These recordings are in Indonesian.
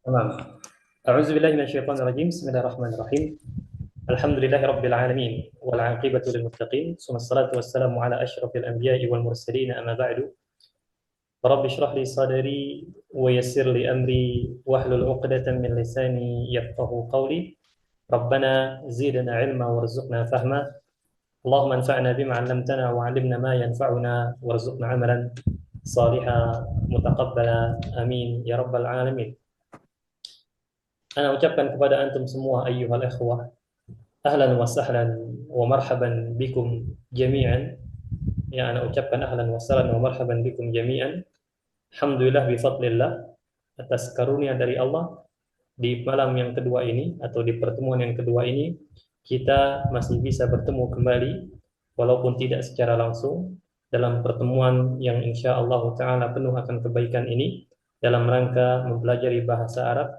تمام. أعوذ بالله من الشيطان الرجيم. بسم الله الرحمن الرحيم. الحمد لله رب العالمين والعاقبة للمتقين، ثم الصلاة والسلام على أشرف الأنبياء والمرسلين، أما بعد. رب اشرح لي صدري ويسر لي أمري واحلل عقدة من لساني يفقه قولي. ربنا زدنا علما وارزقنا فهما. اللهم انفعنا بما علمتنا وعلمنا ما ينفعنا وارزقنا عملا صالحا متقبلا. آمين يا رب العالمين. Ana ucapkan kepada antum semua ayyuhal ikhwah, ahlan wa sahlan wa marhaban bikum jami'an. Ya, ana ucapkan ahlan wa sahlan wa marhaban bikum jami'an. Alhamdulillah bi fadlillah, atas karunia dari Allah, di malam yang kedua ini atau di pertemuan yang kedua ini kita masih bisa bertemu kembali walaupun tidak secara langsung dalam pertemuan yang insya Allah taala penuh akan kebaikan ini dalam rangka mempelajari bahasa Arab,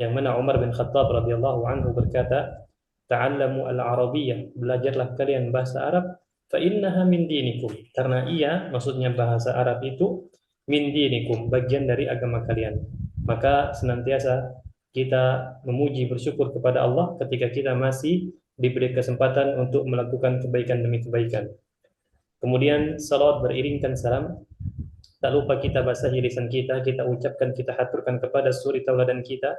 yang mana Umar bin Khattab radhiyallahu anhu berkata, "Ta'allamu al-Arabiyyah, belajarlah kalian bahasa Arab, fa innaha min dinikum." Karena ia, maksudnya bahasa Arab itu, min dinikum, bagian dari agama kalian. Maka senantiasa kita memuji bersyukur kepada Allah ketika kita masih diberi kesempatan untuk melakukan kebaikan demi kebaikan. Kemudian salawat beriringkan salam. Tak lupa kita basahi lisan kita, kita ucapkan, kita haturkan kepada suri tauladan kita,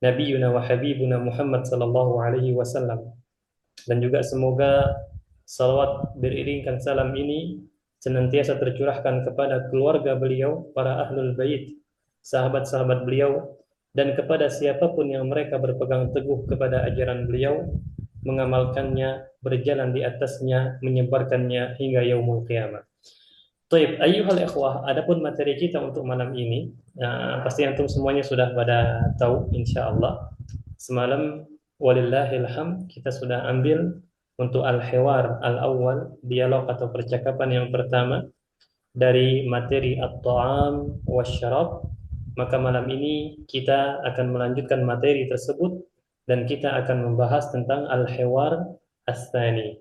Nabiyyuna wa Habibuna Muhammad sallallahu alaihi wasallam. Dan juga semoga salawat beriringkan salam ini senantiasa tercurahkan kepada keluarga beliau, para ahlul bait, sahabat-sahabat beliau, dan kepada siapapun yang mereka berpegang teguh kepada ajaran beliau, mengamalkannya, berjalan di atasnya, menyebarkannya hingga yaumul qiyamah. Baik, ayyuhal ikhwah, adapun materi kita untuk malam ini, pasti antum semuanya sudah pada tahu insyaallah. Semalam walillahil hamd kita sudah ambil untuk al-hiwar al-awwal, dialog atau percakapan yang pertama dari materi at-ta'am wasyarab. Maka malam ini kita akan melanjutkan materi tersebut dan kita akan membahas tentang al-hiwar as-tsani.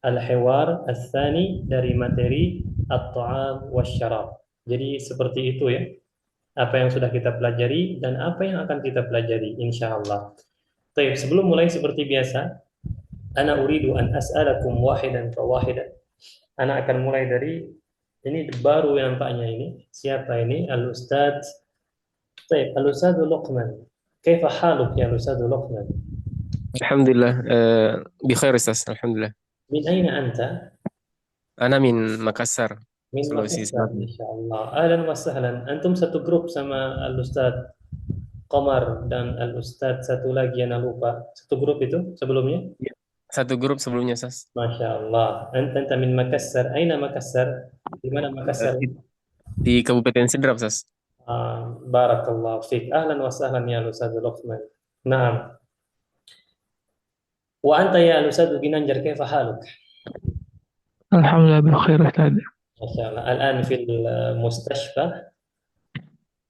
Al-hiwar as-tsani dari materi at-ta'am wasyarab. Jadi seperti itu ya, apa yang sudah kita pelajari dan apa yang akan kita pelajari insyaallah. Baik, sebelum mulai seperti biasa, ana uridu an as'alakum wahidan fa wahidan. Ana akan mulai dari ini baru yang nampaknya ini. Siapa ini? Al-Ustadz. Baik, Al-Ustadz Luqman. Kaifa haluk ya Al-Ustadz Luqman? Alhamdulillah, بخير Ustaz. Alhamdulillah. Min aina anta? Ana min Makassar, Min Sulawesi Makassar, Selatan. insyaallah. Ahlan wa sahlan. Antum satu grup sama Al-Ustadz Qamar dan Al-Ustadz satu lagi yang saya lupa. Satu grup itu sebelumnya? Ya. Satu grup sebelumnya, Ustaz. Masya Allah. Anta min Makassar. Aina Makassar? Di mana Makassar? Di Kabupaten Sidrap, Ustaz. Barakallahu fiik. Ahlan wa sahlan ya Ustaz Luqman. Naam. Wa anta ya Ustaz Ginanjar, kaifa haluk? الحمد لله بخير أستاذ. Masya Allah. Al-an fil mustashfa.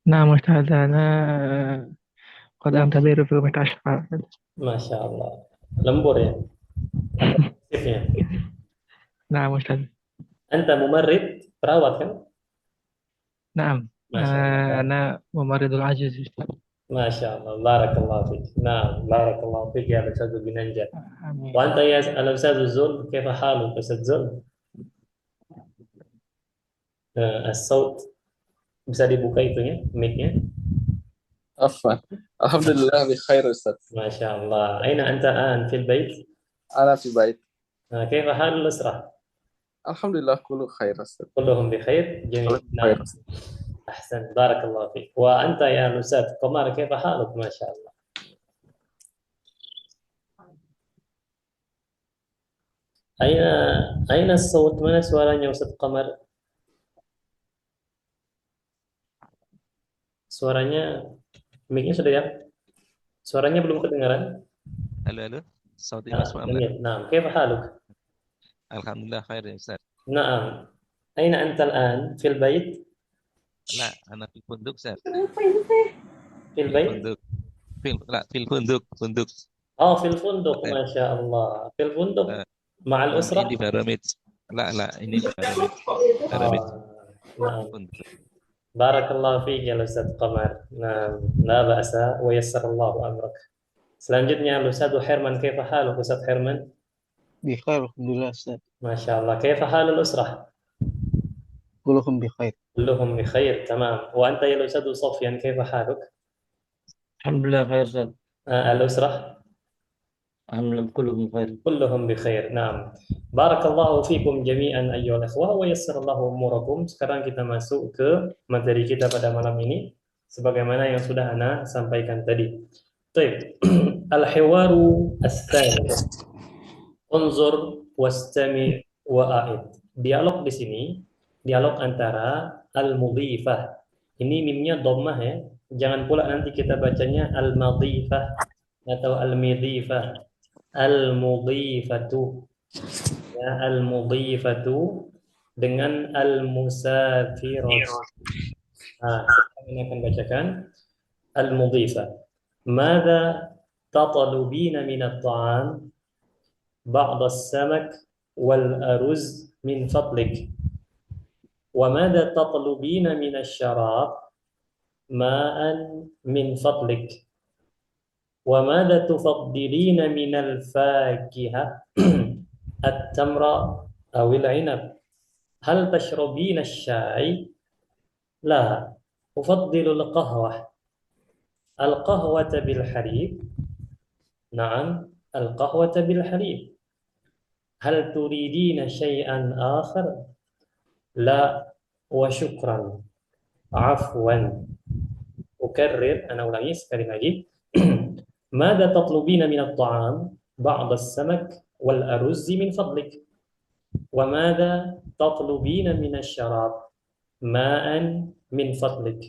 نعم أستاذ، أنا قد أنتظر في المستشفى. Masya Allah. Lembur ya? Atau aktifnya? نعم أستاذ. Anta mumarrid, perawat kan? نعم. Masya Allah. أنا ممرض العجز. Masya Allah. Barakallahu fiik. Naam. Barakallahu fiik ya Ustaz Ginanjar. آمين. Wa anta ya Al-Ustaz Zul, kaifa haluk Ustaz Zul? As-saut bisa dibuka itunya, mic-nya. عفوا. الحمد لله بخير أستاذ. Masya Allah. Aina anta an fil bait? أنا في بيت. Kaifa halul usrah? الحمد لله كله خير أستاذ. كلهم بخير. جميل. كله بخير نعم. أستاذ. أحسن. بارك الله فيك. وأنت يا أستاذ قمر كيف حالك؟ ما شاء الله. أين أين الصوت؟ mana suaranya Ustaz Qamar? Suaranya, mic-nya sudah ya? Suaranya belum kedengaran? Halo, halo. Sauti Mas Muhammad. جميل. نعم. كيف حالك؟ Alhamdulillah khair ya Ustaz. نعم. أين أنت الآن؟ في البيت؟ La, anak fil funduk Ustaz. في Fil البيت؟ funduk. Fil funduk, funduk. في الفندق. Hotel. ما شاء الله. في الفندق Eh, مع ini الأسرة؟ di Baramid. La, ini di Baramid. Baramid نعم. funduk. Barakallahu fiik ya Ustaz Qamar. Nah, la ba'sa wa yassarallahu amrak. Selanjutnya Ustaz Herman, kaifa haluk Ustaz Herman? بخير الحمد لله أستاذ. Masya Allah. Kaifa halul usrah? كلكم بخير. Kulluhum bi khair, tamam. Wa anta ya Ustaz Sofyan, kaifa haluk? الحمد لله بخير أستاذ. Al-usrah? الحمد لله كلكم بخير. Kulluhum bi khair. Naam. Barakallahu fikum jami'an ayyuhal ikhwah wa yassarallahu umurakum. Sekarang kita masuk ke materi kita pada malam ini sebagaimana yang sudah ana sampaikan tadi. Baik. Al-hiwaru ats-tsani. Unzur wastami' wa'id. Dialog di sini, dialog antara al-mudhifah. Ini mimnya dhammah ya. Jangan pula nanti kita bacanya al-madhifah atau al-midhifah. Al-mudhifatu. Ya, al-mudhifatu dengan al-musafirah. Nah, ini akan bacakan al-mudhifah. Mada tatalubina min at-ta'am? بعض السمك والأرز من فضلك وماذا تطلبين من الشراب ماء من فضلك وماذا تفضلين من الفاكهة التمر أو العنب هل تشربين الشاي لا أفضل القهوة بالحليب نعم القهوة بالحليب هل تريدين شيئا آخر لا وشكرا عفوا أكرر أنا ulangi sekali lagi ماذا تطلبين من الطعام بعض السمك والأرز من فضلك وماذا تطلبين من الشراب ماء من فضلك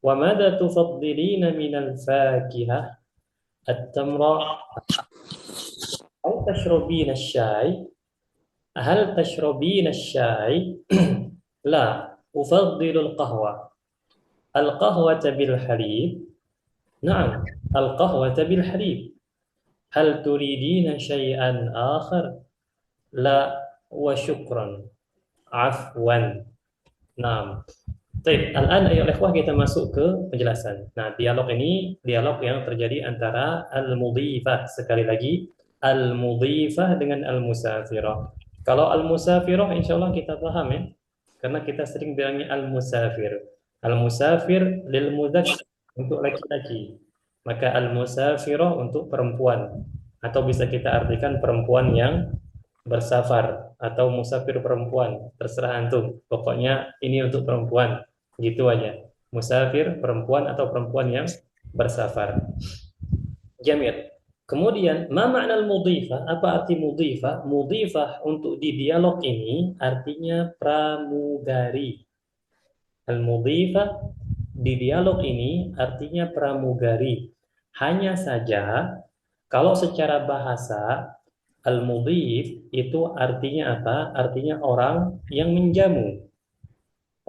وماذا تفضلين من الفاكهة التمر هل تشربين الشاي لا أفضل القهوة بالحليب نعم القهوة بالحليب هل تريدين شيئا آخر لا وشكرا عفوا نعم. Baik, al-an ayo ikhwah kita masuk ke penjelasan. Nah, dialog ini dialog yang terjadi antara al-mudhifah, sekali lagi al-mudhifah dengan al-musafirah. Kalau al-musafirah insyaallah kita paham ya. Karena kita sering bilangnya al-musafir. Al-musafir lil mudzakkar untuk laki-laki. Maka al-musafirah untuk perempuan. Atau bisa kita artikan perempuan yang bersafar atau musafir perempuan, terserah antum. Pokoknya ini untuk perempuan. Gitu aja. Musafir perempuan atau perempuan yang bersafar. Jamil. Kemudian, ma makna al-mudhifah? Apa arti mudhifah? Mudhifah untuk di dialog ini artinya pramugari. Al-mudhifah di dialog ini artinya pramugari. Hanya saja kalau secara bahasa al-mudhif itu artinya apa? Artinya orang yang menjamu.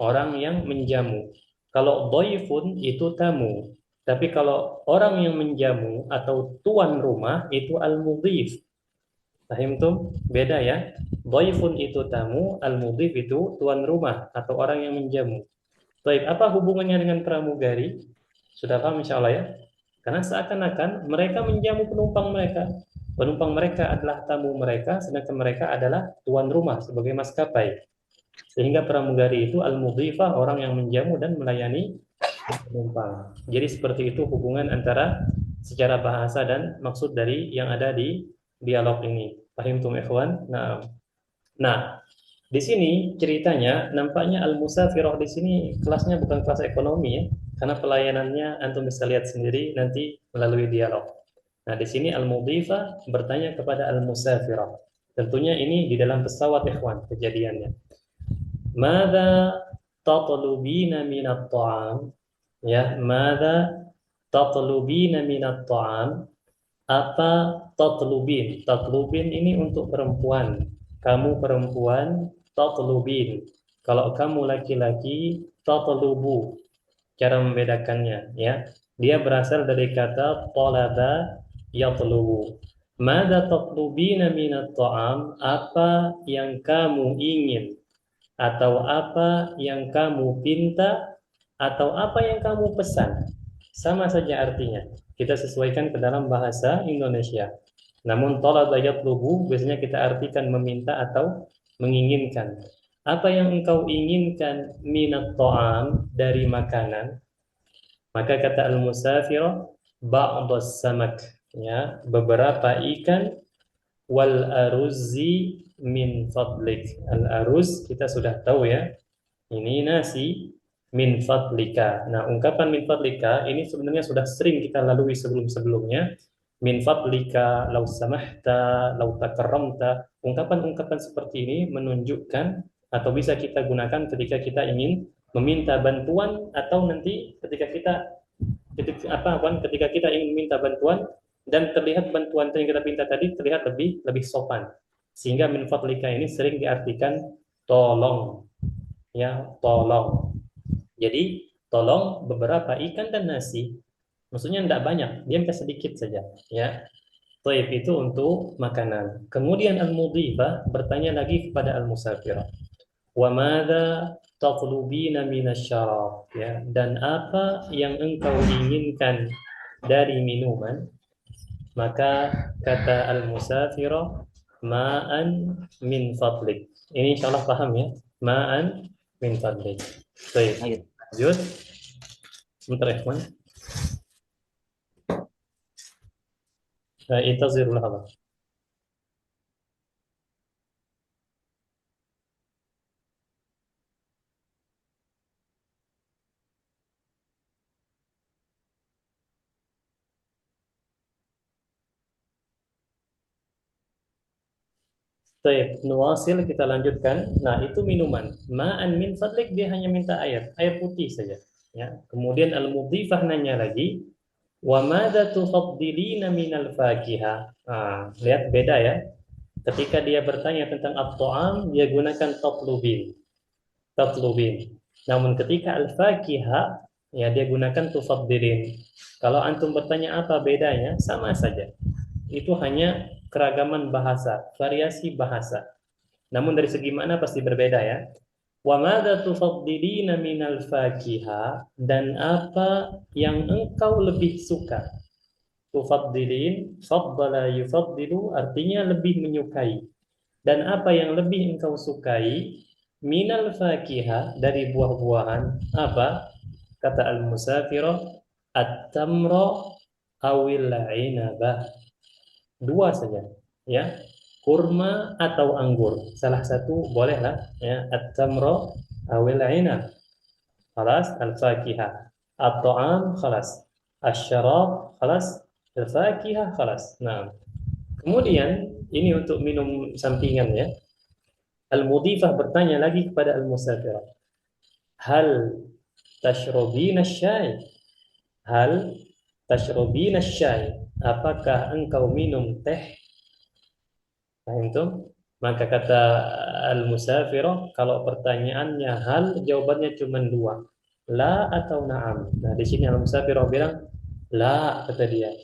Orang yang menjamu. Kalau dhaifun itu tamu. Tapi kalau orang yang menjamu atau tuan rumah itu al-mudhif. Paham tuh? Beda ya. Dhaifun itu tamu, al-mudhif itu tuan rumah atau orang yang menjamu. Baik, apa hubungannya dengan pramugari? Sudah paham insyaallah ya? Karena seakan-akan mereka menjamu penumpang mereka. Penumpang mereka adalah tamu mereka, sedangkan mereka adalah tuan rumah sebagai maskapai. Sehingga pramugari itu al-mudhifah, orang yang menjamu dan melayani penumpang. Jadi seperti itu hubungan antara secara bahasa dan maksud dari yang ada di dialog ini. Paham tuh ikhwan? Nah, di sini ceritanya nampaknya al-musafirah di sini kelasnya bukan kelas ekonomi ya, karena pelayanannya antum bisa lihat sendiri nanti melalui dialog. Nah, di sini al-mudhifah bertanya kepada al-musafirah. Tentunya ini di dalam pesawat ikhwan kejadiannya. Mada tatlubina minat ta'am? Ya, mada tatlubina minat ta'am? Apa tatlubin? Tatlubin ini untuk perempuan. Kamu perempuan, tatlubin. Kalau kamu laki-laki, tatlubu. Cara membedakannya ya. Dia berasal dari kata talaba yatlubu. Mada tatlubina minat ta'am? Apa yang kamu ingin atau apa yang kamu pinta atau apa yang kamu pesan. Sama saja artinya. Kita sesuaikan ke dalam bahasa Indonesia. Namun talaba yatlubu biasanya kita artikan meminta atau menginginkan. Apa yang engkau inginkan minat ta'am dari makanan, maka kata al-musafir ba'das samak, ya, beberapa ikan, wal aruzzi min fadlik. Al aruz kita sudah tahu ya, ini nasi, min fadlika. Nah, ungkapan min fadlika ini sebenarnya sudah sering kita lalui sebelum-sebelumnya. Min fadlika, lau samahta, lau takarramta. Ungkapan-ungkapan seperti ini menunjukkan atau bisa kita gunakan ketika kita ingin meminta bantuan, atau nanti ketika kita ingin meminta bantuan dan terlihat bantuan yang kita minta tadi terlihat lebih sopan. Sehingga min fadlika ini sering diartikan tolong. Ya, tolong. Jadi tolong beberapa ikan dan nasi. Maksudnya tidak banyak, dia minta sedikit saja, ya. Taib itu untuk makanan. Kemudian al-mudhifah bertanya lagi kepada al-musafir. Wa madza taqlubina minasyarab, ya, dan apa yang engkau inginkan dari minuman? Maka kata al-musafir, ma'an min fadlik. Ini insyaallah paham ya. Ma'an min fadlik. Baik. Air. Lanjut. Sebentar ya, Ikhwan. Intazirul hadar. Baik, nuasil kita lanjutkan. Nah, itu minuman. Ma'an min fadlik, dia hanya minta air putih saja. Ya. Kemudian al-mudhifah nanya lagi, wa madza tufaddilina minal fakiha. Nah, lihat beda ya. Ketika dia bertanya tentang at-ta'am, dia gunakan tatlubin. Tatlubin. Namun ketika al-fakiha, ya dia gunakan tufaddilin. Kalau antum bertanya apa bedanya, sama saja. Itu hanya keragaman bahasa, variasi bahasa. Namun dari segi makna pasti berbeda ya. Wa madza tufaddilina minal fakiha, dan apa yang engkau lebih suka. Tufaddilin, faddala yufaddilu, artinya lebih menyukai. Dan apa yang lebih engkau sukai minal fakiha, dari buah-buahan, apa? Kata al-musafir, at-tamra awil 'inabah. Dua saja, ya, kurma atau anggur, salah satu bolehlah, ya, at-tamra awil 'inab, khalas, al-fakihah, at-ta'am, khalas, asy-syarab, khalas, al-fakihah, khalas. Nah, kemudian ini untuk minum sampingan ya. Al-mudhifah bertanya lagi kepada al-musafir, hal tashrabina syai? Hal tashrabina syai? Apakah engkau minum teh? Nah, itu maka kata al-musafir, kalau pertanyaannya hal, jawabannya cuma dua, la atau na'am. Nah, di sini al-musafir bilang la, kata dia.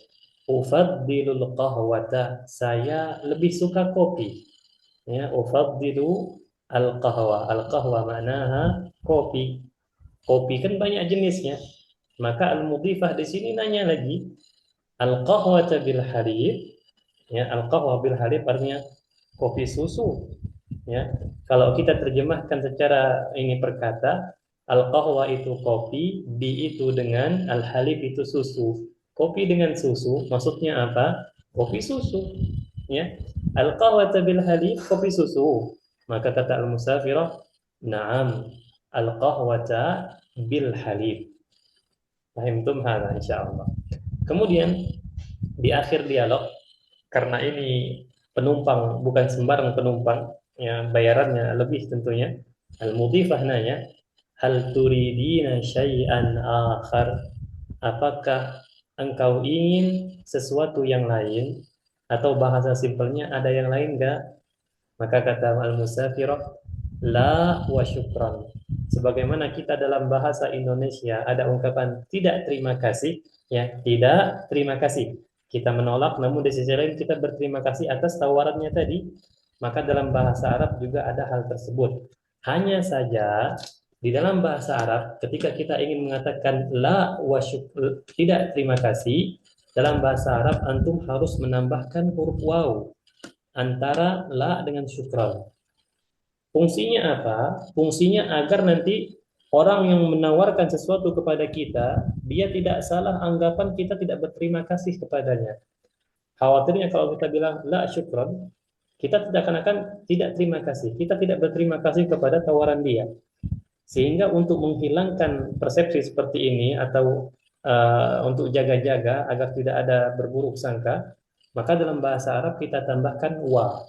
Ufaddilul qahwata, saya lebih suka kopi. Ya, ufaddilu al-qahwa. Al-qahwa maknaha kopi. Kopi kan banyak jenisnya. Maka al-mudhifah di sini nanya lagi, al-qahwata bil halib, ya, al-qahwa bil halib artinya kopi susu, ya. Kalau kita terjemahkan secara ini perkata, al-qahwa itu kopi, bi itu dengan, al-halib itu susu. Kopi dengan susu maksudnya apa? Kopi susu, ya. Al-qahwata bil halib, kopi susu. Maka kata al-musafir, na'am, al-qahwata bil halib. Fahimtum hadza insyaallah. Kemudian di akhir dialog, karena ini penumpang bukan sembarang penumpang, ya, bayarannya lebih tentunya, al-mudhifah nanya, hal turidina syai'an akhar? Apakah engkau ingin sesuatu yang lain? Atau bahasa simpelnya, ada yang lain enggak? Maka kata al-musafir, la wa syukran. Sebagaimana kita dalam bahasa Indonesia ada ungkapan tidak terima kasih, ya, tidak terima kasih. Kita menolak, namun di sisi lain kita berterima kasih atas tawarannya tadi. Maka dalam bahasa Arab juga ada hal tersebut. Hanya saja Di dalam bahasa Arab, ketika kita ingin mengatakan la wa tidak terima kasih, dalam bahasa Arab antum harus menambahkan huruf waw antara la dengan syukran. Fungsinya apa? Fungsinya agar nanti orang yang menawarkan sesuatu kepada kita, dia tidak salah anggapan kita tidak berterima kasih kepadanya. Khawatirnya kalau kita bilang la syukran, kita tidak akan tidak terima kasih. Kita tidak berterima kasih kepada tawaran dia. Sehingga untuk menghilangkan persepsi seperti ini atau untuk jaga-jaga agar tidak ada berburuk sangka, maka dalam bahasa Arab kita tambahkan wa.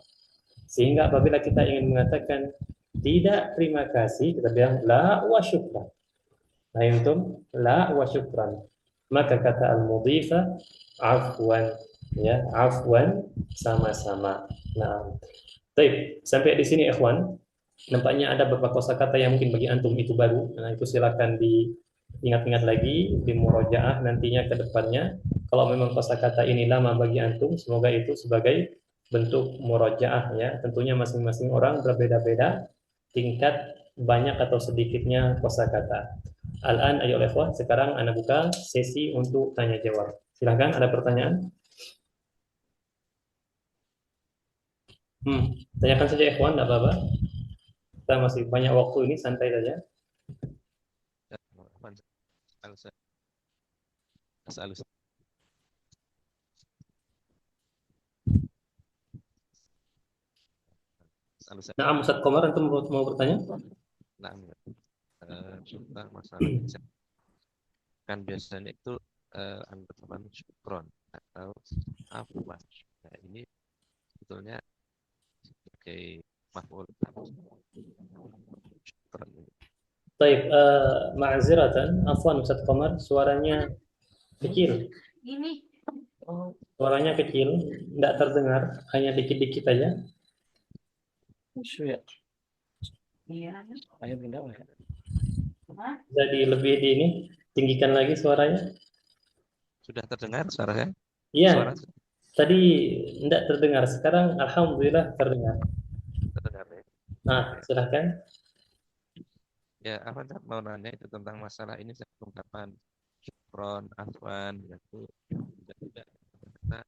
Sehingga apabila kita ingin mengatakan tidak terima kasih, kita bilang la wa syukran. Nah, itu la wa syukran. Maka kata al-mudhifa afwan, ya, afwan sama-sama. Nah, baik, sampai di sini ikhwan. Nampaknya ada beberapa kosakata yang mungkin bagi antum itu baru. Nah, itu silakan diingat-ingat lagi, di murojaah nantinya ke depannya. Kalau memang kosakata ini lama bagi antum, semoga itu sebagai bentuk murojaah ya. Tentunya masing-masing orang berbeda-beda tingkat banyak atau sedikitnya kosakata. Al-an ayo ikhwan, sekarang Anda buka sesi untuk tanya jawab. Silakan, ada pertanyaan? Tanyakan saja ikhwan, tidak apa-apa. Kita masih banyak waktu ini, santai saja. Nah, Ustaz Komar, antum mau bertanya? Nah, tentang masalah kan biasanya itu anggapan syukron atau afwan. Nah, ini sebetulnya sebagai maf'ul syukron. Baik, ma'aziratan, afwan Ustaz Komar, suaranya kecil. Suaranya kecil, tidak terdengar, hanya dikit-dikit aja. Ayo pindah ya. Jadi lebih tinggikan lagi suaranya. Sudah terdengar suaranya? Iya. Tadi tidak terdengar, sekarang alhamdulillah terdengar. Terdengar ya. Nah, silahkan. Ya, apa mau nanya itu tentang masalah ini ungkapan syukron, afwan, itu tidak kita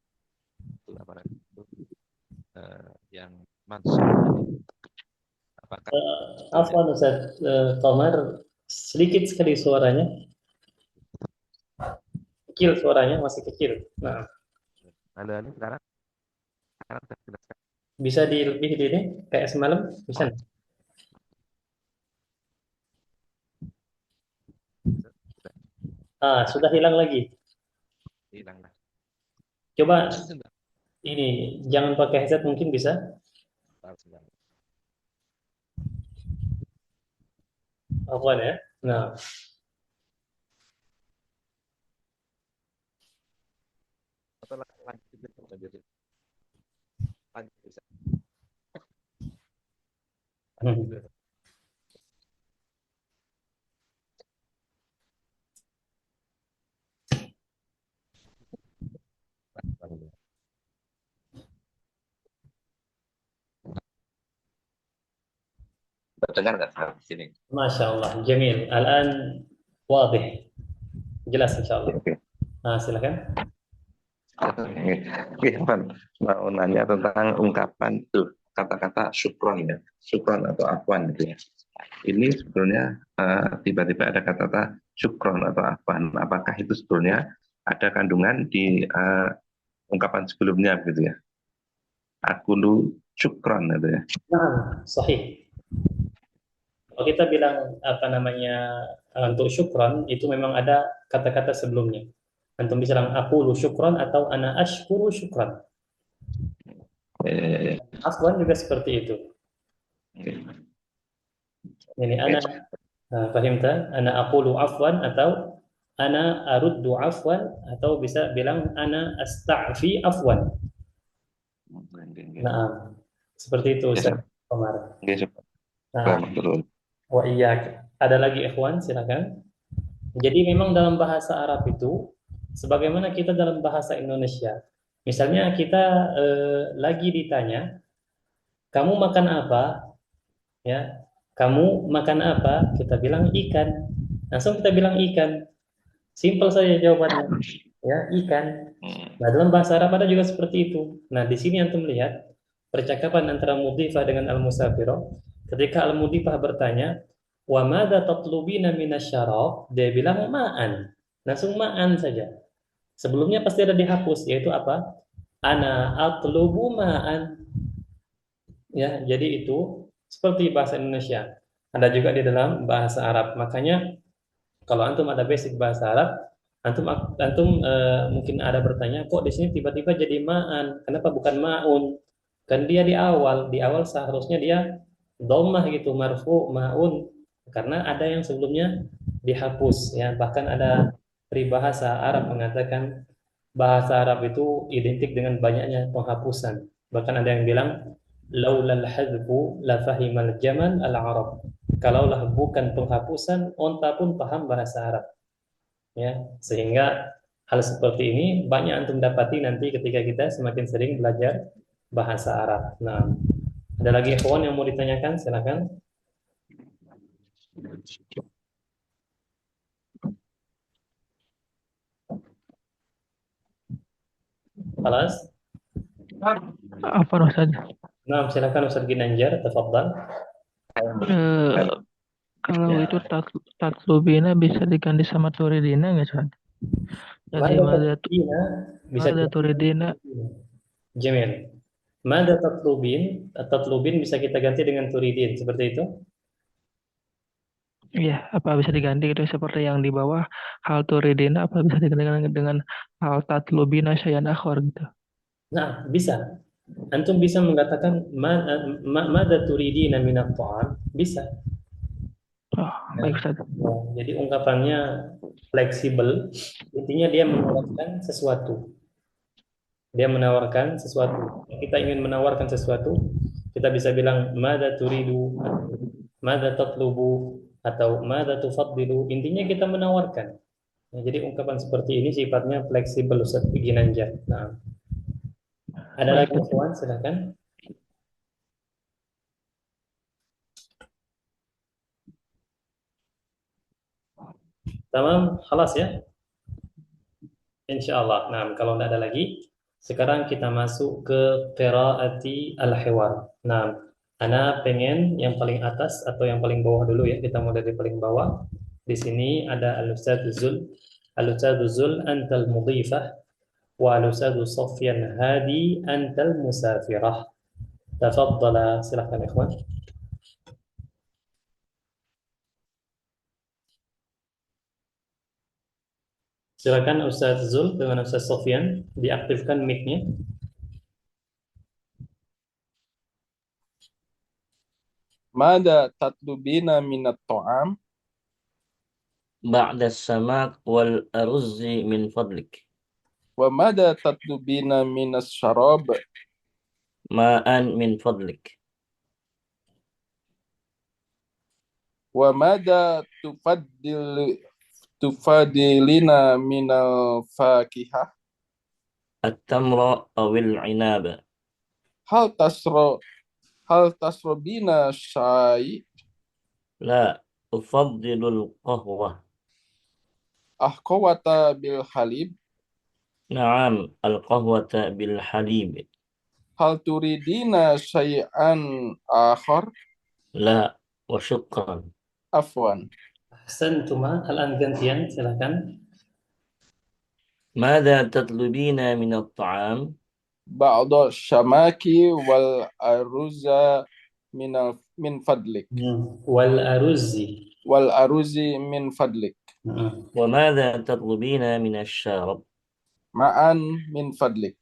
itu apa itu yang mansub. Apakah Afwan Ustaz Komar, sedikit sekali suaranya. Kecil suaranya, masih kecil. Nah. Halo, sekarang bisa lebih di ini kayak semalam, bisa? Sudah hilang lagi. Hilang lah. Coba ini jangan pakai headset, mungkin bisa. Apa ya? Nah. Terdengar nggak di sini? Masya Allah, jamil. Al-an wadih. Jelas insya Allah. Nah, silakan. Oke, mau nanya tentang ungkapan itu kata-kata syukron ya, syukron atau afwan gitu ya. Ini sebetulnya tiba-tiba ada kata-kata syukron atau afwan. Apakah itu sebetulnya ada kandungan di ungkapan sebelumnya gitu ya? Aku lu syukron gitu ya. Nah, sahih. Kalau kita bilang apa namanya untuk syukron itu memang ada kata-kata sebelumnya. Antum bisa bilang aku lu syukron atau ana ashkuru syukron. Afwan juga seperti itu. Ini ana fahimta, ana aqulu afwan atau ana aruddu afwan atau bisa bilang ana asta'fi afwan. Nah, seperti itu Ustaz Komar. Nah, wa iyyak. Ada lagi ikhwan, silakan. Jadi memang dalam bahasa Arab itu sebagaimana kita dalam bahasa Indonesia. Misalnya kita lagi ditanya, kamu makan apa? Ya, Kamu makan apa? Kita bilang ikan. Langsung kita bilang ikan. Simpel saja jawabannya. Ya, ikan. Nah, dalam bahasa Arab ada juga seperti itu. Nah, di sini antum lihat percakapan antara mudhifah dengan al-musafirah. Ketika al-mudhifah bertanya, "Wa madza tatlubina minasyarab?" Dia bilang ma'an. Langsung ma'an saja. Sebelumnya pasti ada dihapus, yaitu apa? Ana atlubu ma'an. Ya, jadi itu seperti bahasa Indonesia. Ada juga di dalam bahasa Arab. Makanya kalau antum ada basic bahasa Arab, antum mungkin ada bertanya, kok di sini tiba-tiba jadi ma'an? Kenapa bukan ma'un? Kan dia di awal seharusnya dia dhammah gitu, marfu, ma'un. Karena ada yang sebelumnya dihapus ya. Bahkan ada peribahasa Arab mengatakan bahasa Arab itu identik dengan banyaknya penghapusan. Bahkan ada yang bilang laulal hadzfu la fahimal jamal al Arab. Kalaulah bukan penghapusan, onta pun paham bahasa Arab. Ya, sehingga hal seperti ini banyak antum dapati nanti ketika kita semakin sering belajar bahasa Arab. Nah, ada lagi ikhwan yang mau ditanyakan? Silakan. Alas? Apa Ustaz? Nah, silakan Ustaz Ginanjar, tafadhal. Eh, kalau itu tatlubina bisa diganti sama turidina nggak Ustaz? Jadi Mada bisa turidina. Jamil. Mada tatlubin bisa kita ganti dengan turidin, seperti itu? Iya, apa bisa diganti itu seperti yang di bawah hal turidina, apa bisa diganti dengan hal tatlubina syai'an akhar gitu. Nah, bisa. Antum bisa mengatakan mada turidina minat ta'am, bisa. Oh, baik Ustaz. Jadi ungkapannya fleksibel, intinya dia menawarkan sesuatu. Dia menawarkan sesuatu. Kita ingin menawarkan sesuatu, kita bisa bilang mada turidu, mada tatlubu, atau mada tufaddilu. Intinya kita menawarkan. Nah, jadi ungkapan seperti ini sifatnya fleksibel, Ustaz Ginanjar. Nah, ada lagi kawan, silakan. Tamam, khalas ya. Insyaallah. Nah, kalau tidak ada lagi, sekarang kita masuk ke qiraati al-hiwar. Nah, ana pengen yang paling atas atau yang paling bawah dulu ya. Kita mulai dari paling bawah. Di sini ada Al-Ustadz Zul. Al-Ustadz Zul antal mudhifah wa Al-Ustadz Sofyan Hadi antal musafirah. Tafadhala, silakan ikhwan. Silakan Ustadz Zul dengan Ustadz Sofyan diaktifkan mic-nya. Mada tatlubina minat ta'am? بعد السماك والأرز من فضلك. وماذا تطلبين من الشراب؟ ماء من فضلك. وماذا تفضلين من الفاكهة؟ التمر أو العناب. هل تشربين الشاي؟ لا، أفضل القهوة. القهوة بالحليب؟ نعم، القهوة بالحليب. هل تريدين شيئا آخر؟ لا، وشكرا. عفوا. Ahsantuma, الآن gantian, silakan. ماذا تطلبين من الطعام؟ بعض الشماك والأرز من فضلك. والأرز من فضلك. وماذا تطلبين من الشراب؟ معا من فضلك.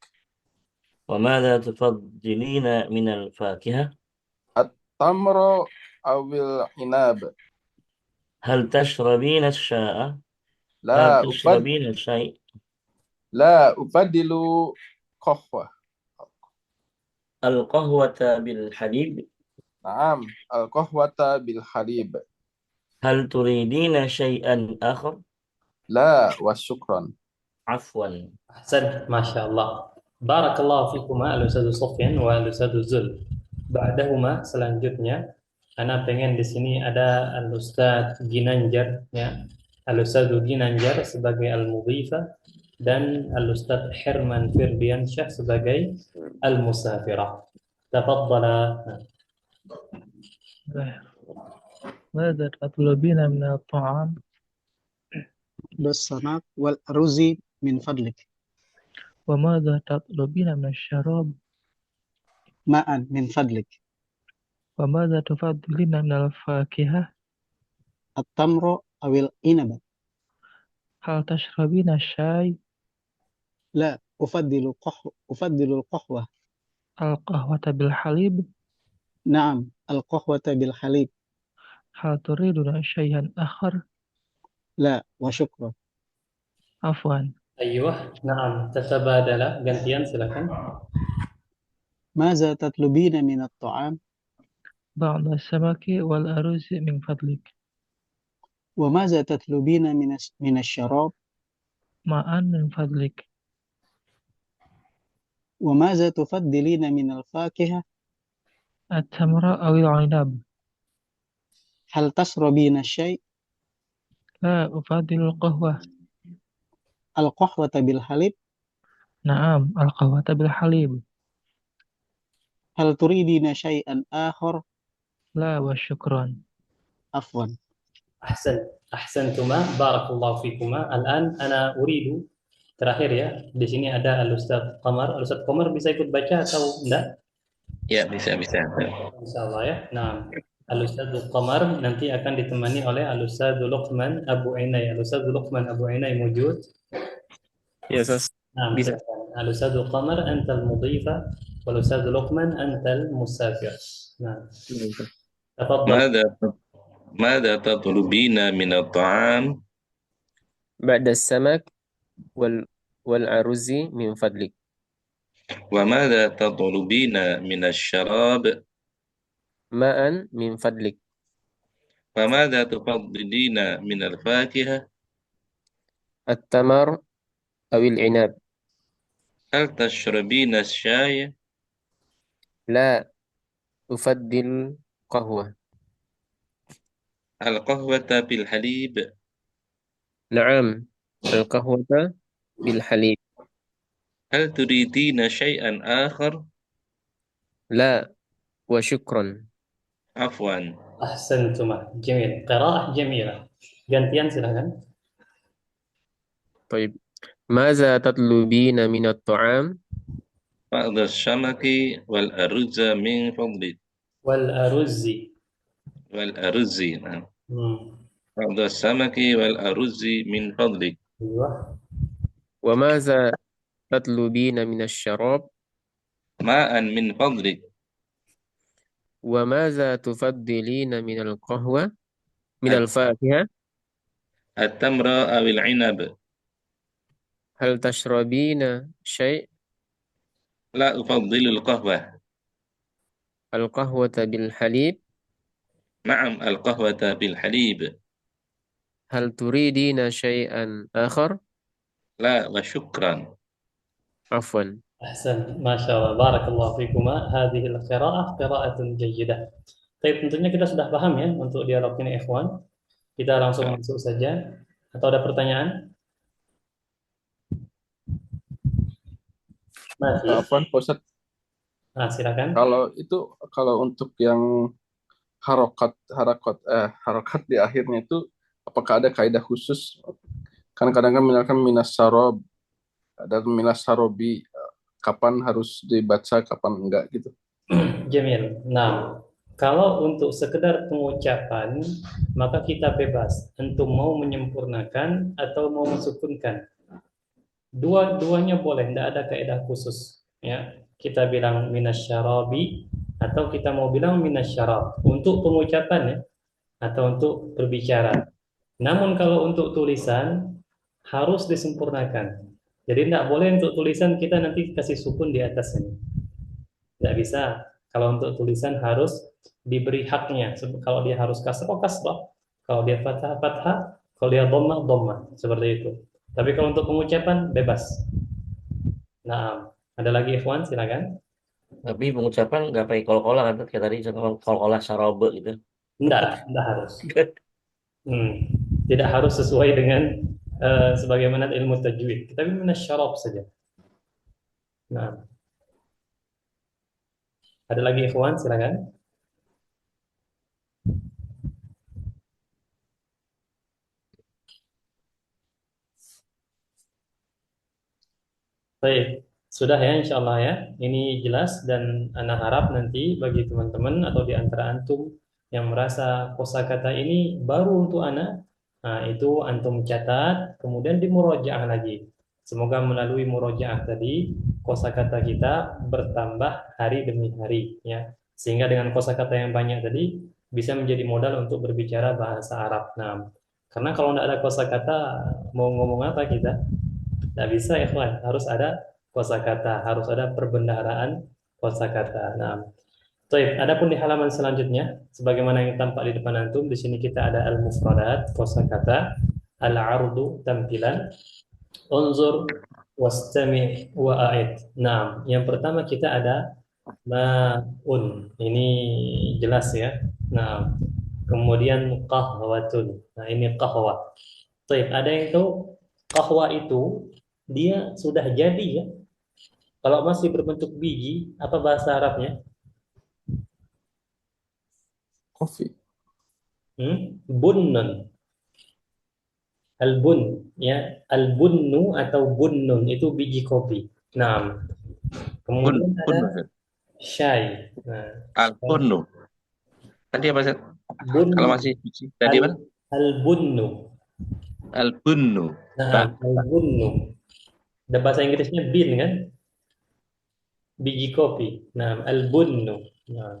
وماذا تفضلين من الفاكهة؟ التمر أو العنب. هل تشربين الشاي؟ لا، هل تشربين الشاي؟ لا أفضل قهوة. القهوة بالحليب؟ نعم، القهوة بالحليب. هل تريدين شيئا آخر؟ لا وشكرا. عفوا. أحسنت، ما شاء الله. بارك الله فيكما الأستاذ Sofyan wa Al-Ustadz Zul. Ba'dahuma, selanjutnya Ana pengen di sini ada Al-Ustadz Ginanjar, ya. Al-Ustadz Ginanjar sebagai al-mudhifah dan Al-Ustadz Herman Firdiansyah sebagai al-musafirah. Tafadhala. ماذا تطلبين من الطعام؟ بالسمك والأرز من فضلك. وماذا تطلبين من الشراب؟ ماء من فضلك. وماذا تفضلين من الفاكهة؟ التمر أو العنب. هل تشربين الشاي؟ لا، أفضل القهوة. القهوة بالحليب؟ نعم، القهوة بالحليب. هل تريدون شيئا آخر؟ لا وشكرا. عفوا. Ayuh, naam, tatabadala, gantian silakan. ماذا تطلبين من الطعام؟ بعض السمك والأرز من فضلك. وماذا تطلبين من الشراب؟ ماء من فضلك. وماذا تفضلين من الفاكهة؟ التمر أو العنب. هل تشربين الشاي؟ لا أفضل القهوة. القهوة بالحليب؟ نعم، القهوة بالحليب. هل تريدين شيئا آخر؟ لا وشكرا. عفوا. Ahsantuma, barakallahu fikuma. Al-an ana uridu, terakhir ya. Di sini ada Al-Ustadz Qamar. Al-Ustadz Qamar bisa ikut baca atau enggak? Ya, bisa. Insyaallah ya. Nah, Al-Ustadz Qamar nanti akan ditemani oleh Al-Ustadz Luqman Abu Ainai. Al-Ustadz Luqman Abu Ainai wujud. Ya, Ustaz. Nah, Bisa. Al-Ustadz Qamar antal mudhifa wal Ustadz Luqman antal musafir. Nah, tafadhal. ماذا تطلبين من الطعام؟ بعد السمك والأرز من فضلك. وماذا تطلبين من الشراب؟ ماء من فضلك. وماذا تفضلين من الفاكهة؟ التمر أو العنب. هل تشربين الشاي؟ لا أفضل قهوة. القهوة بالحليب؟ نعم، القهوة بالحليب. هل تريدين شيئا آخر؟ لا وشكرا. عفوا. Ahsantuma. Jamil. Qiraah jamilah. Gantian silakan. طيب، ماذا تطلبين من الطعام؟ بعض السمك والأرز من فضلك. Wal-aruzzi. والأرز، نعم. Hmm. بعض السمك والأرز من فضلك. Ayuh. وماذا تطلبين من الشراب؟ ماء من فضلك. وماذا تفضلين من القهوة من الفاكهة؟ التمر أو العنب. هل تشربين شيء؟ لا أفضل القهوة. القهوة بالحليب. نعم، القهوة بالحليب. هل تريدين شيئا آخر؟ لا وشكرا. عفوا. Ahsan. Masya Allah. Barakallahu fikuma. Hadhihi al-qiraah qiraatun jayyidah. Baik, tentunya kita sudah paham ya untuk dialog ini, ikhwan. Kita langsung masuk saja. Atau ada pertanyaan? Masih. Afwan, Pak Ustadz. Nah, silakan. Kalau untuk yang harokat di akhirnya itu, apakah ada kaidah khusus? Kan kadang-kadang misalkan minas sarob dan minas sarobi, kapan harus dibaca, kapan enggak gitu. Jamil. Nah, kalau untuk sekedar pengucapan, maka kita bebas untuk mau menyempurnakan atau mau mensukunkan. Dua-duanya boleh, tidak ada kaidah khusus. Ya, kita bilang minasyarabi atau kita mau bilang minasyarab untuk pengucapan ya, atau untuk berbicara. Namun kalau untuk tulisan harus disempurnakan. Jadi tidak boleh untuk tulisan kita nanti kasih sukun di atasnya. Tidak bisa. Kalau untuk tulisan harus diberi haknya. Kalau dia harus kasrah, kasrah. Kalau dia fathah, fathah. Kalau dia dhammah, dhammah. Seperti itu. Tapi kalau untuk pengucapan, bebas. Nah, ada lagi ikhwan, silakan. Tapi pengucapan nggak pakai kol-kola kan? Kayak tadi contoh kol-kola sarobe gitu. Enggak harus. Tidak harus sesuai dengan sebagaimana ilmu tajwid. Tapi minasyarab saja. Nah, ada lagi ikhwan, silakan. Baik, sudah ya insya Allah ya. Ini jelas dan Ana harap nanti bagi teman-teman atau di antara antum yang merasa kosakata ini baru untuk Ana, nah itu antum catat, kemudian dimurojaah lagi. Semoga melalui murojaah tadi kosakata kita bertambah hari demi hari ya. Sehingga dengan kosakata yang banyak tadi bisa menjadi modal untuk berbicara bahasa Arab. Nah, karena kalau tidak ada kosakata mau ngomong apa kita? Nggak bisa ikhwan, harus ada kosakata, harus ada perbendaharaan kosakata. Nah, baik, adapun di halaman selanjutnya, sebagaimana yang tampak di depan antum, di sini kita ada al-mufradat, kosakata, al-ardu, tampilan, unzur, wastami, wa'aid. Nah, yang pertama kita ada ma'un. Ini jelas ya. Nah, kemudian qahwatun. Nah, ini qahwa. Baik, ada yang tahu qahwa itu dia sudah jadi ya. Kalau masih berbentuk biji, apa bahasa Arabnya? Kopi. Bunnun. Al-bun, ya. Al-bunnu atau bunnun itu biji kopi. Nah, kemudian ada syai. Nah, Al-bunnu. Tadi apa Ustaz? bun Kalau masih biji tadi apa? al-bunnu. Al-bunnu. Nah, al-bunnu. Ada bahasa Inggrisnya bin kan? Biji kopi. Nah, al-bunnu. Nah,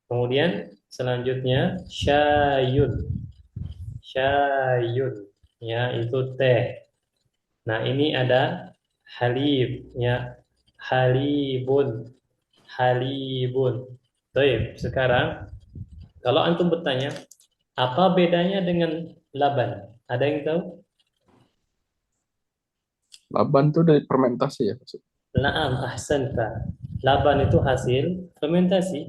kemudian selanjutnya syayun. Syayun, ya itu teh. Nah, ini ada halib, ya. Halibun. Halibun. Baik, sekarang kalau antum bertanya, apa bedanya dengan laban? Ada yang tahu? Laban tuh dari fermentasi ya maksud. Naam, ahsanta. Laban itu hasil fermentasi.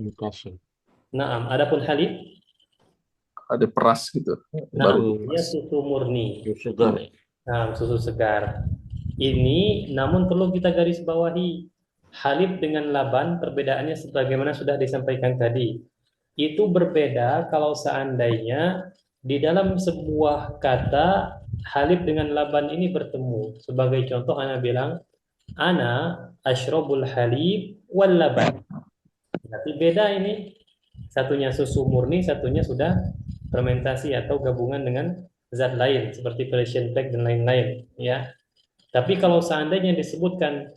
Naam, adapun halib, Ada peras gitu. naam, Baru dia peras. susu murni. Segar. Nah, susu segar. Ini namun perlu kita garis bawahi. Halib dengan laban perbedaannya sebagaimana sudah disampaikan tadi. Itu berbeda kalau seandainya di dalam sebuah kata halib dengan laban ini bertemu. Sebagai contoh ana bilang ana asyrabul halib wal laban. Berarti beda ini. Satunya susu murni, satunya sudah fermentasi atau gabungan dengan zat lain seperti Persian black dan lain-lain ya. Tapi kalau seandainya disebutkan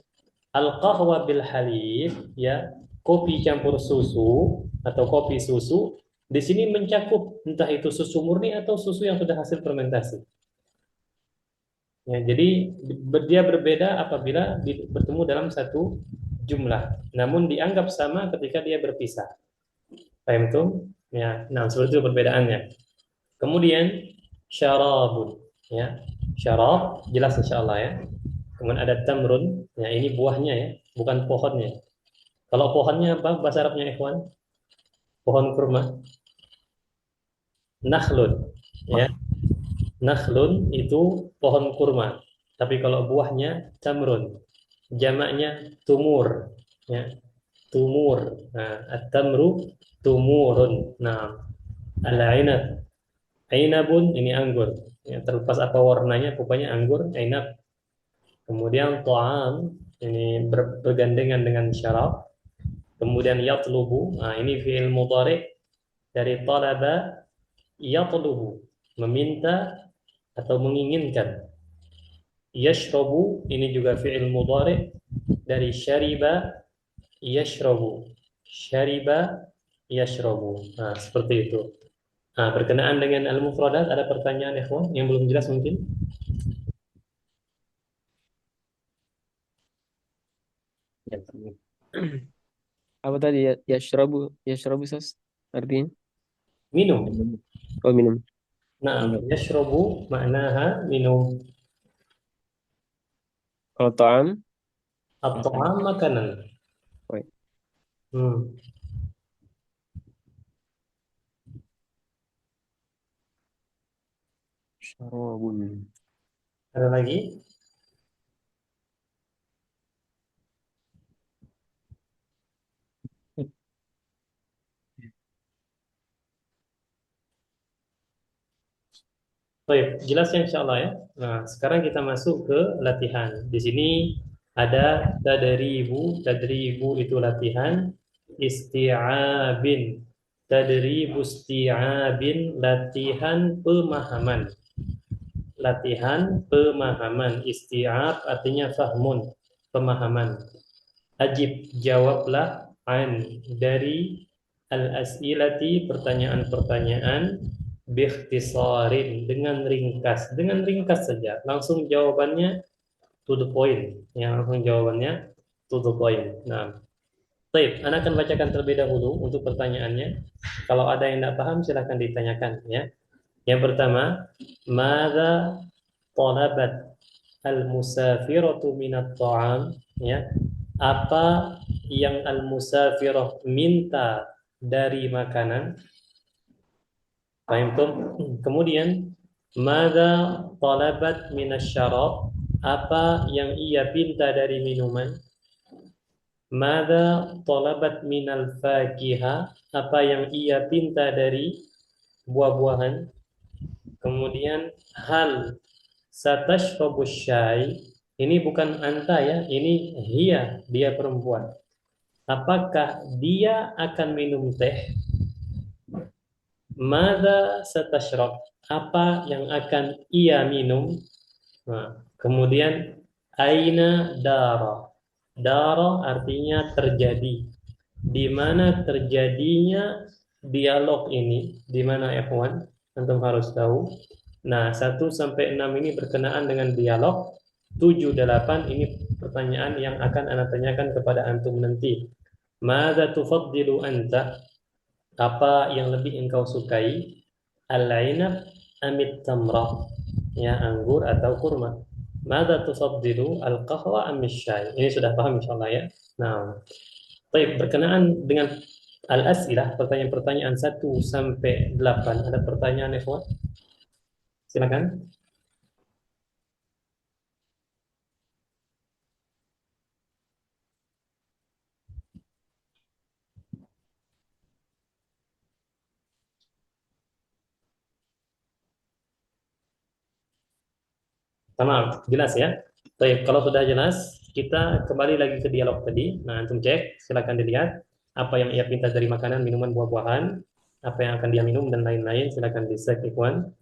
al-qahwa bil halib, ya, kopi campur susu atau kopi susu, di sini mencakup entah itu susu murni atau susu yang sudah hasil fermentasi. Ya, jadi dia berbeda apabila bertemu dalam satu jumlah, namun dianggap sama ketika dia berpisah. Paham itu? Ya, nah seperti itu perbedaannya. Kemudian syarabun, ya, syarab jelas insyaallah ya. Kemudian ada tamrun, ya ini buahnya ya, bukan pohonnya. Kalau pohonnya apa bahasa Arabnya ikhwan? Pohon kurma. Nakhlun, ya. Nakhlun itu pohon kurma. Tapi kalau buahnya tamrun. Jamaknya tumur, ya. Tumur. Nah, at-tamru tumurun. Nah, al-ainab. Ainabun ini anggur. Ya, terlepas apa warnanya, pokoknya anggur, ainab. Kemudian ta'am ini bergandengan dengan syarab. Kemudian yatlubu, nah ini fi'il mudhari dari talaba yatlubu, meminta atau menginginkan. Yashrabu ini juga fi'il mudhari dari syariba yashrabu. Syariba yashrabu. Nah, seperti itu. Nah, berkenaan dengan al-mufradat ada pertanyaan ikhwan yang belum jelas mungkin? Apa tadi ya? Yashrabu sos artinya? Minum. Oh, minum. Nah, yashrabu maknaha minum. Kalau ta'am, At-ta'am makanan. Baik. Hmm. Sarabun. Ada lagi? Baik, jelas ya insya Allah ya. Nah, sekarang kita masuk ke latihan. Di sini ada tadribu. Tadribu itu latihan. Isti'abin. Tadribu isti'abin. Latihan pemahaman. Latihan pemahaman. Isti'ab artinya fahmun. Pemahaman. Ajib, jawablah an dari al-as'ilati, pertanyaan-pertanyaan, biikhtisarin, dengan ringkas saja, langsung jawabannya to the point, langsung jawabannya to the point. Nah, baik, Anda akan bacakan terlebih dahulu untuk pertanyaannya. Kalau ada yang tidak paham silahkan ditanyakan ya. Yang pertama, madza talabat al-musafiratu minat ta'am, ya. Apa yang al-musafirah minta dari makanan? Fahimtum? Kemudian, madza talabat minasyarab? Apa yang ia pinta dari minuman? Madza talabat minal fakiha? Apa yang ia pinta dari buah-buahan? Kemudian, hal satashrabu syai? Ini bukan anta ya, ini dia perempuan. Apakah dia akan minum teh? Mada satashrab? Apa yang akan ia minum? Nah, kemudian aina dara? Dara artinya terjadi. Di mana terjadinya dialog ini? Di mana ikhwan? Antum harus tahu. Nah, 1 sampai 6 ini berkenaan dengan dialog. 7, 8 ini pertanyaan yang akan Anda tanyakan kepada antum nanti. Mada tufaddilu anta? Apa yang lebih engkau sukai? Al-ainab amit tamrah? Ya, anggur atau kurma. Mada tufaddilu al-qahwa amit syai? Ini sudah paham insyaallah ya. Nah, baik, berkenaan dengan al-as'ilah, pertanyaan-pertanyaan 1 sampai 8. Ada pertanyaan ikhwan? Silakan. Tamam, jelas ya. Baik, kalau sudah jelas, kita kembali lagi ke dialog tadi. Nah, antum cek, silakan dilihat apa yang ia pinta dari makanan, minuman, buah-buahan, apa yang akan dia minum dan lain-lain. Silakan di-cek, ikhwan.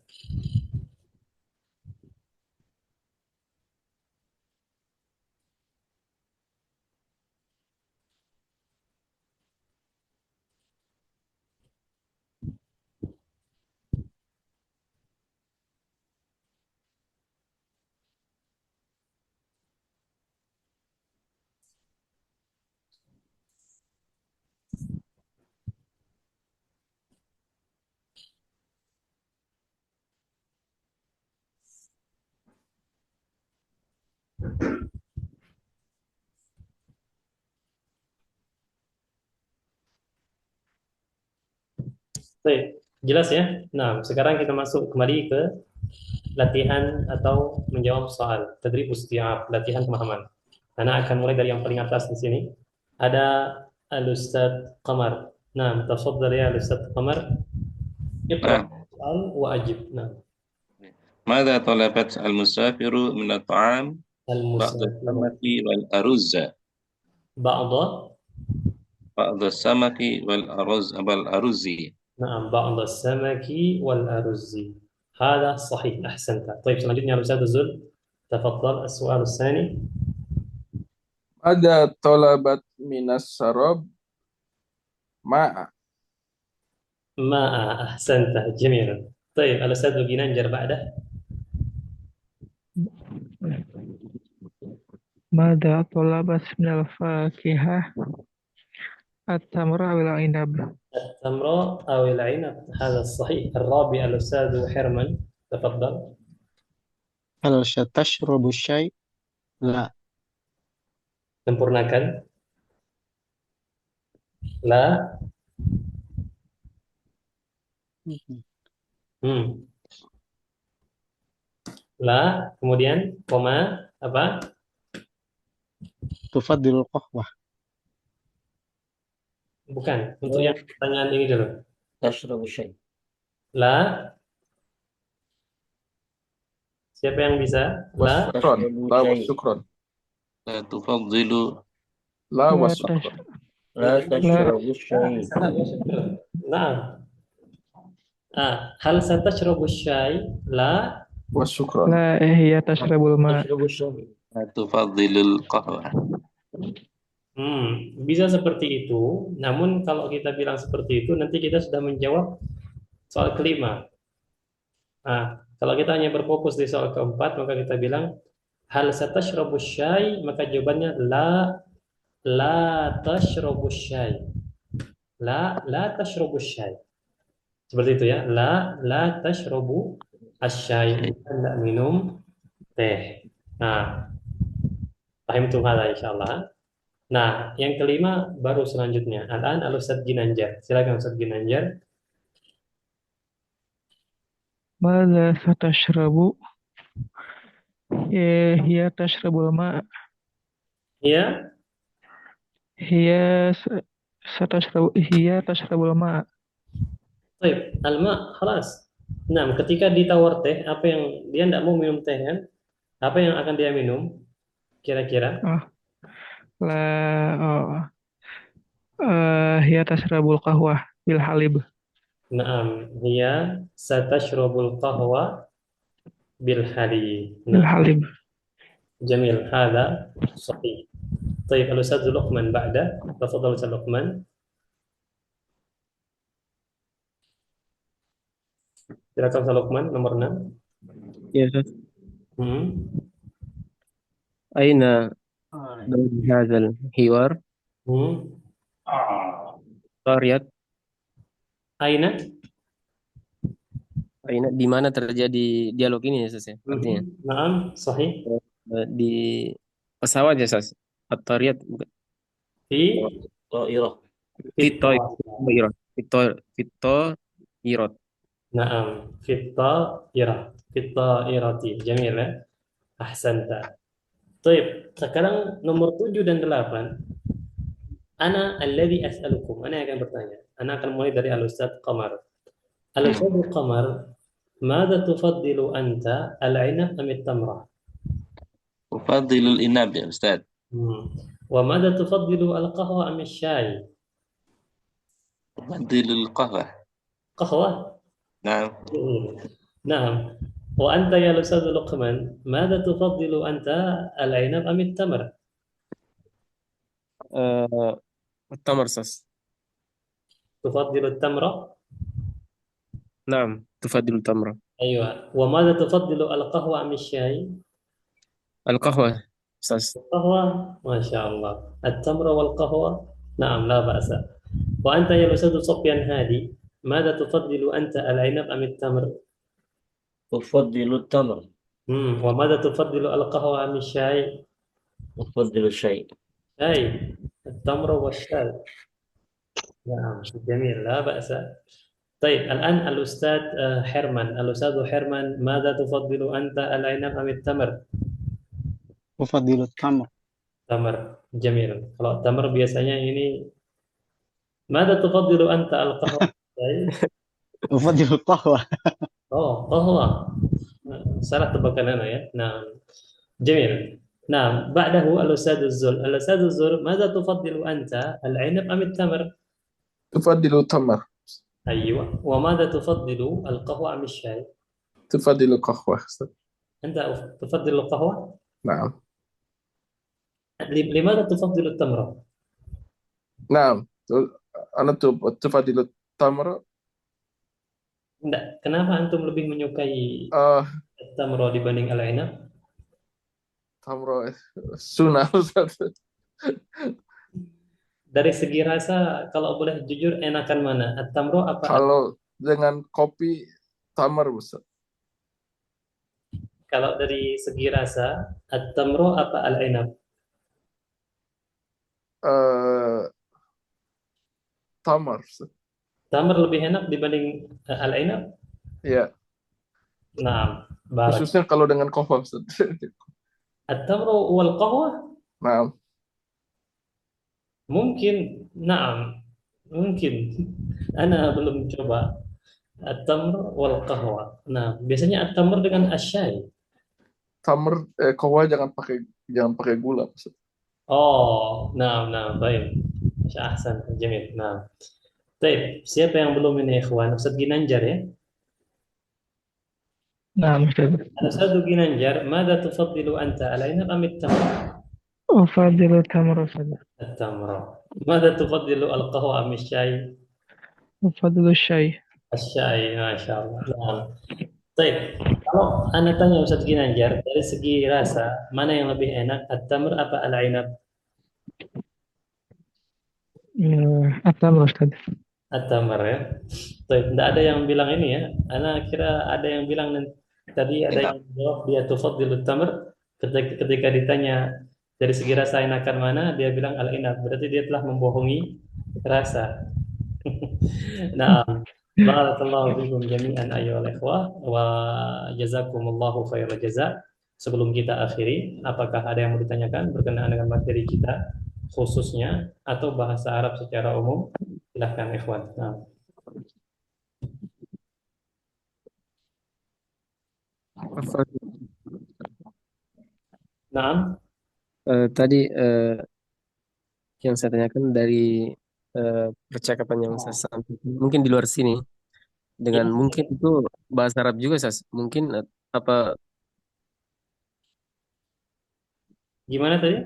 Baik, jelas ya. Nah, sekarang kita masuk kembali ke latihan atau menjawab soal. Tadrib isti'ab, latihan pemahaman. Karena akan mulai dari yang paling atas di sini. Ada Al-Ustadz Qamar. Nah, tafadhal ya Al-Ustadz Qamar. Iqra Nah, soal wa ajib. Nah, ماذا طلبت المسافر من الطعام؟ بعض al-musafir. السمك والأرز. Ba'da. بعض السمك والأرز. Nah, ba'da samaki wal arzi. Hada sahih. Ahsanta. Baik, selanjutnya Al-Ustadz Zul. Tafadhal as-su'al tsani. Ada talabat minas sarab ma'a. ما أحسنت جميلا. طيب الأستاذ بيننجر بعده. ماذا طلبت من الفاكهة التمر والعنب؟ التمر أو العنب، هذا الصحيح. الرابع الأستاذ حرمان، تفضل. هل ستشرب الشاي؟ لا. Sempurnakan. La. Hmm. La, kemudian koma apa? Tufadilul qahwah. Bukan. Untuk yang pertanyaan ini dulu. تشرب الشاي La, siapa yang bisa? La, Syukron. تشرب La wa الشاي syukron. La tufaddilu La wa لا syukron. تشرب لا تشرب الشاي Nah. Hal satashrabu syai? La, Wa syukron. لا هي تشرب الماء. تشرب الشاي la tufaddilul qahwa. Bisa seperti itu. Namun kalau kita bilang seperti itu, nanti kita sudah menjawab soal kelima. Kalau kita hanya berfokus di soal keempat, maka kita bilang hal satashrabu syai, maka jawabannya la tashrabu syai. La tashrabu syai. Seperti itu ya. La tashrabu asyai. Tidak minum teh. Paham tuh hal insyaallah. Nah, yang kelima baru selanjutnya. Al-an al-Ustadz Ginanjar. Silakan Ustadz Ginanjar. ماذا ستشرب؟ هي تشرب الماء. Ya, هي تشرب الماء. baik. Alma, khalas. Nah, ketika ditawar teh, apa yang dia tidak mau minum teh kan? Apa yang akan dia minum? Kira-kira? لا هي تشرب القهوة بالحليب. Naam, hiya satashrabul qahwa bil halib. Nah, بالحليب. jamil. Hada sahih. طيب الأستاذ لقمان بعده. تفضل أستاذ لقمان. Silakan Ustaz Lukman nomor 6. Ya, Ustaz. Hmm. أين دور هذا الحوار؟ Hmm. قرية Aina? أين di mana terjadi dialog ini ya, Ustaz ya? Artinya Naam, sahih. di pesawat ya, Ustaz. At-Tariyat bukan. Fi طائرة Fito Fitto. Fito Fito Irot. Naam, Fitta irati. Jamil ya. Ahsanta. Baik, sekarang nomor 7 dan 8. Ana alladhi as'alukum. Ana yang akan bertanya. Ana akan mulai dari Al-Ustadz Qamar. Al-Ustadz Qamar, ماذا تفضل أنت العنب أم التمرة؟ Ufaddilul inab ya Ustaz. وماذا تفضل القهوة أم الشاي؟ Ufaddilul qahwa. قهوة؟ Nah, نعم. وأنت يا أستاذ لقمان ماذا تفضل أنت العنب أم التمر؟ التمر Ustaz. تفضل التمر؟ نعم تفضل التمر. أيوة. وماذا تفضل القهوة أم الشاي؟ القهوة Ustaz. القهوة، ما شاء الله. التمر والقهوة، نعم لا بأس. وأنت يا أستاذ سفيان هادي ماذا تفضل أنت العنب أم التمر؟ أفضل التمر وماذا تفضل القهوة أم الشاي؟ أفضل الشاي شاي. التمر والشاي. نعم جميل لا بأس. طيب الآن الأستاذ حرمان ماذا تفضل أنت العنب أم التمر؟ Tufadilul tamr. تمر. جميل. Kalau تمر biasanya ini ماذا تفضل أنت القهوة؟ Tufadilul qahwah. Oh, قهوة. salah tebakan أنا ya. نعم جميل. نعم بعده الأستاذ الزر ماذا تفضل أنت العنب أم التمر؟ Tufadilul tamar. أيوة. وماذا تفضل القهوة أم الشاي؟ Tufadilul qahwah. Ustaz. أنت تفضل القهوة؟ Naam. لماذا تفضل التمر؟ Naam. Ana tufadilul tamar. Enggak. Kenapa antum lebih menyukai tamro dibanding al-inab? Tamro sunnah Ustaz. Dari segi rasa, kalau boleh jujur, enakan mana? At-tamro apa? Kalau dengan kopi tamar Ustaz. Kalau dari segi rasa, at-tamro apa al-inab? Tamar Ustaz. Tamr lebih enak dibanding al-inab? Ya. Nah, Barak. Khususnya kalau dengan qahwah, Ustaz. At-tamru wal qahwah Nah, mungkin, na'am, mungkin. Ana belum coba at-tamr wal qahwa. Nah, biasanya at-tamr dengan asyai. qahwah jangan pakai gula, Ustaz. Oh, nah, baik. Ahsan, jamil. Nah, baik. Siapa yang belum ini, ikhwan? Ustaz Ginanjar ya? Nah, Ustaz. Ustaz Ginanjar, ماذا تفضل أنت العنب أم التمر؟ أفضل التمر Ustaz. التمر. ماذا تفضل القهوة أم الشاي؟ أفضل الشاي. الشاي، ما شاء الله. Nah, baik. Kalau Anda tanya Ustaz Ginanjar, dari segi rasa, mana yang lebih enak, at-tamr apa al-ainab? التمر Ustaz. At-tamr ya. Baik, tidak ada yang bilang ini ya. Ana kira ada yang bilang tadi ada yang jawab dia tufaddilut tamr ketika ditanya dari segi rasa enakan mana, dia bilang al-inab. Berarti dia telah membohongi rasa. Nah, barakallahu fikum jami'an ayyuhal ikhwah wa jazakumullahu khairal jaza. Sebelum kita akhiri, apakah ada yang mau ditanyakan berkenaan dengan materi kita khususnya atau bahasa Arab secara umum? Silahkan ikhwan. Nah. Nah, Tadi yang saya tanyakan dari percakapan yang saya sampaikan, mungkin di luar sini, dengan ya, mungkin itu bahasa Arab juga, Sas. Mungkin apa gimana tadi?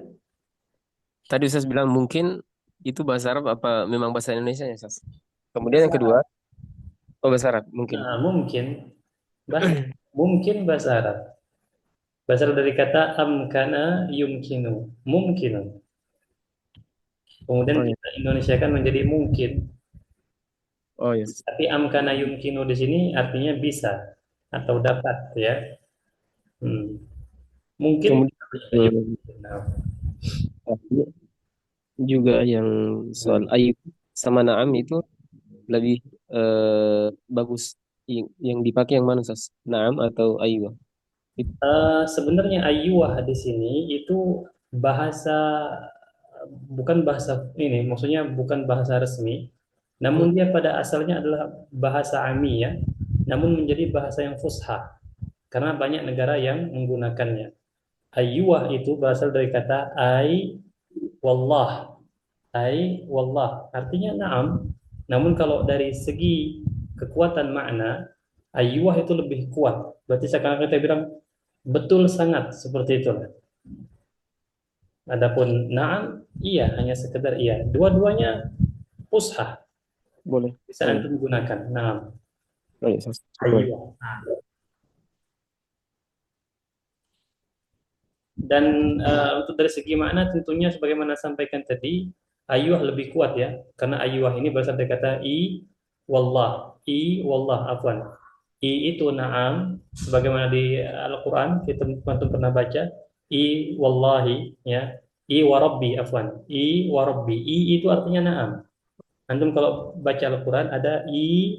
tadi Sas bilang mungkin itu bahasa Arab apa memang bahasa Indonesia ya, Sas? Kemudian yang kedua, bahasa Arab mungkin. Nah, mungkin bahasa Arab. Bahasa Arab dari kata amkana yumkinu, mungkin. Kemudian Oh ya. kita Indonesiakan menjadi mungkin. Oh yes. Tapi amkana yumkinu di sini artinya bisa atau dapat ya. Mungkin Kemudian juga yang soal ayub sama naam itu lebih bagus yang dipakai yang mana, Sas? Naam atau ayub? sebenarnya ayyuah di sini itu bahasa, bukan bahasa ini, maksudnya bukan bahasa resmi, namun dia pada asalnya adalah bahasa amiyah, namun menjadi bahasa yang fusha karena banyak negara yang menggunakannya. Ayyuah itu berasal dari kata wallah, wallah artinya na'am. Namun kalau dari segi kekuatan makna, ayyuah itu lebih kuat. Berarti sekarang kita bilang betul sangat, seperti itulah. Adapun na'am, iya, hanya sekedar iya. Dua-duanya fusha. Boleh. Bisa antum gunakan. Na'am. Oh, iya, Sas. Ayyuah. Dan untuk dari segi makna tentunya sebagaimana sampaikan tadi, ayyuah lebih kuat ya, karena ayyuah ini berasal dari kata wallah, afwan. Itu na'am, sebagaimana di Al-Quran kita antum pernah baca, wallahi ya, warabbi, afwan, warabbi, itu artinya na'am. Antum kalau baca Al-Quran ada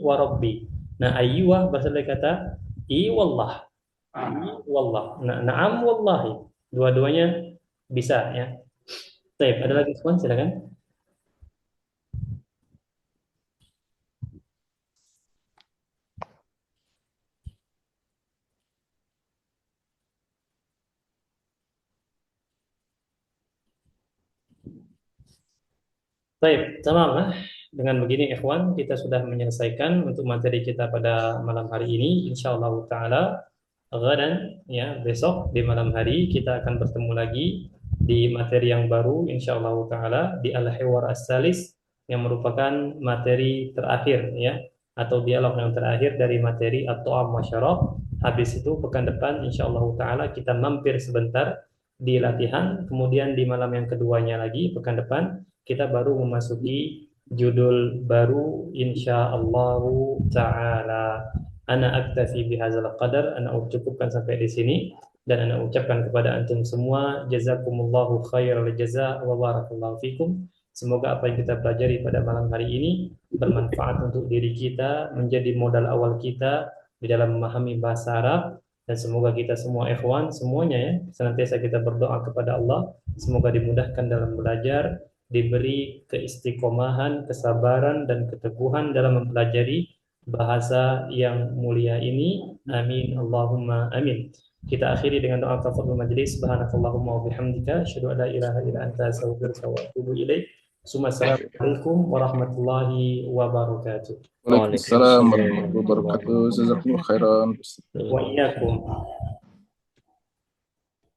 warabbi. Nah, ayyuah berasal dari kata wallah. Na'am wallahi. Dua-duanya bisa ya. Baik, ada lagi Ikhwan, silakan. Baik, tamam. Dengan begini ikhwan, kita sudah menyelesaikan untuk materi kita pada malam hari ini. Insyaallah taala ghadan ya, besok di malam hari kita akan bertemu lagi di materi yang baru insyaallah taala di Al-Hiwar As-Salis yang merupakan materi terakhir ya, atau dialog yang terakhir dari materi At-Ta'am wa Syarab. Habis itu pekan depan insyaallah taala kita mampir sebentar di latihan, kemudian di malam yang keduanya lagi pekan depan kita baru memasuki judul baru insyaallah taala. Ana aktafi bihadzal qadar, ana cukupkan sampai di sini dan ana ucapkan kepada antum semua jazakumullahu khairal jaza wa barakallahu fikum. Semoga apa yang kita pelajari pada malam hari ini bermanfaat untuk diri kita, menjadi modal awal kita di dalam memahami bahasa Arab, Dan semoga kita semua ikhwan semuanya ya senantiasa kita berdoa kepada Allah, semoga dimudahkan dalam belajar, diberi keistiqomahan, kesabaran dan keteguhan dalam mempelajari bahasa yang mulia ini. Amin Allahumma amin. Kita akhiri dengan doa kafaratul majlis. Subhanakallahumma wa bihamdika asyhadu an la ilaha illa anta astaghfiruka wa atubu ilaik. Assalamualaikum warahmatullahi wabarakatuh. Waalaikumsalam warahmatullahi wabarakatuh. Jazakumullah khairan. Wa iyyakum.